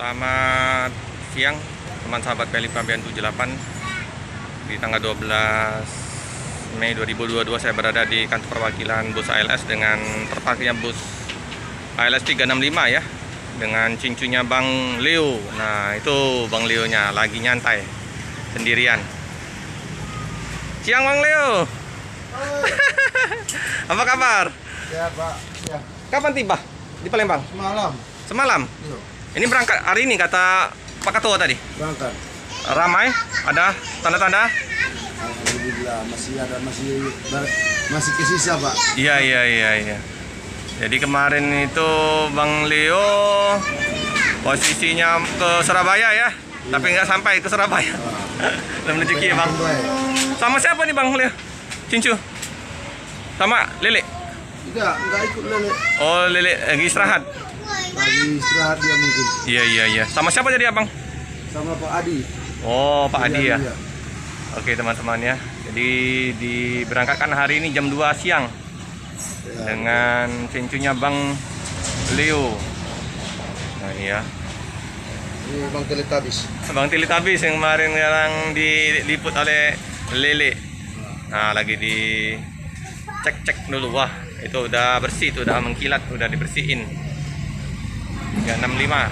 Selamat siang teman sahabat Pelipa BN78. Di tanggal 12 Mei 2022 saya berada di kantor perwakilan bus ALS dengan terparkirnya bus ALS 365 ya, dengan cincunya Bang Leo. Nah itu Bang Leonya lagi nyantai sendirian. Siang Bang Leo. Apa kabar? Ya Pak, ya. Kapan tiba di Palembang? Semalam. Semalam? Iya. Ini berangkat hari ini kata Pak Ketua tadi. Berangkat. Ramai? Ada tanda-tanda? Alhamdulillah masih kesisa Pak. Iya. Jadi kemarin itu Bang Leo posisinya ke Surabaya ya, tapi nggak sampai ke Surabaya. Belum rezeki ya Bang. Sama siapa nih Bang Leo? Cincu? Sama Lele? Enggak ikut Lele. Oh Lele lagi istirahat. Lagi istirahat dia mungkin. Iya. Sama siapa jadi abang? Sama Pak Adi. Oh Pak Adi ya. Iya. Oke teman-teman ya. Jadi diberangkatkan hari ini jam 2 siang dengan cincunya Bang Leo. Nah ini ya. Ini Bang Teletabis. Bang Teletabis yang kemarin yang diliput oleh Lele. Nah lagi di cek dulu. Wah itu udah bersih, itu udah mengkilat, udah dibersihin. 365.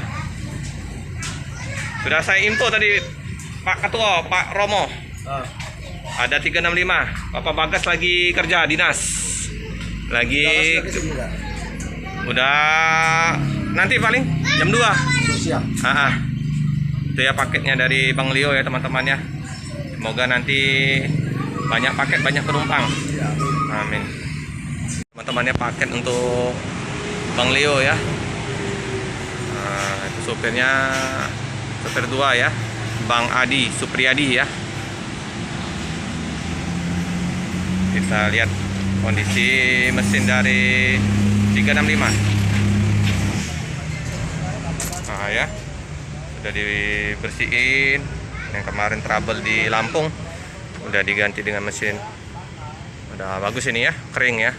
Sudah saya info tadi Pak Ketua, Pak Romo. Ada 365. Bapak Bagas lagi kerja dinas. Lagi udah nanti paling jam 2 siang. Itu ya paketnya dari Bang Leo ya teman-teman ya. Semoga nanti banyak paket, banyak penumpang. Amin. Teman-temannya paket untuk Bang Leo ya. Nah, itu sopirnya, sopir 2 ya, Bang Adi Supriyadi ya. Kita lihat kondisi mesin dari 365. Nah ya, sudah dibersihin. Yang kemarin trouble di Lampung udah diganti dengan mesin. Udah bagus ini ya, kering ya.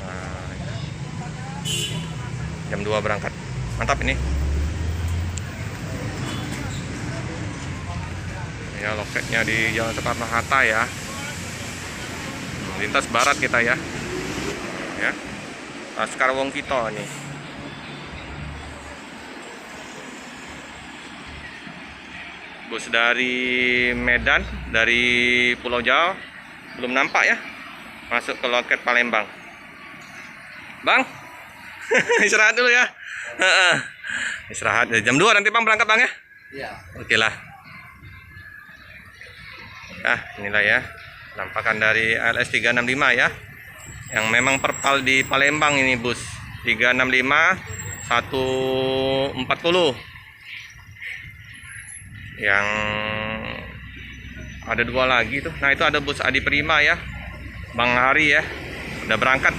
Nah, jam 2 berangkat. Mantap ini. Ya loketnya di Jalan Soekarno-Hatta ya. Lintas barat kita ya. Ya. Laskar Wong Kito nih. Bus dari Medan, dari Pulau Jawa belum nampak ya. Masuk ke loket Palembang. Bang. Istirahat dulu ya. Istirahat jam 2 nanti Bang berangkat Bang ya. Iya. Oke lah. Nah inilah ya penampakan dari ALS 365 ya, yang memang perpal di Palembang. ini bus 365 140 yang ada 2 lagi tuh. Nah itu ada bus Adi Prima ya, Bang Hari ya, udah berangkat.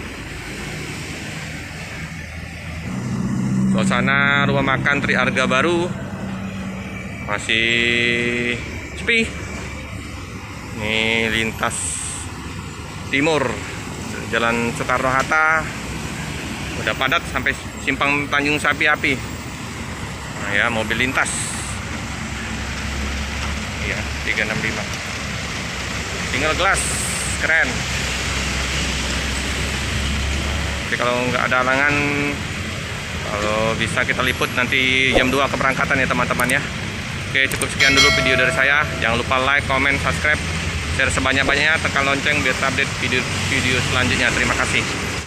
Suasana rumah makan Tri Arga Baru masih sepi. Ini lintas timur Jalan Soekarno-Hatta udah padat sampai simpang Tanjung Sapi Api. Nah ya mobil lintas. Iya 365. Single glass keren. Tapi kalau nggak ada halangan, kalau bisa kita liput nanti jam 2 keberangkatan ya teman-teman ya. Oke cukup sekian dulu video dari saya. Jangan lupa like, comment, subscribe, share sebanyak-banyaknya, tekan lonceng biar update video selanjutnya. Terima kasih.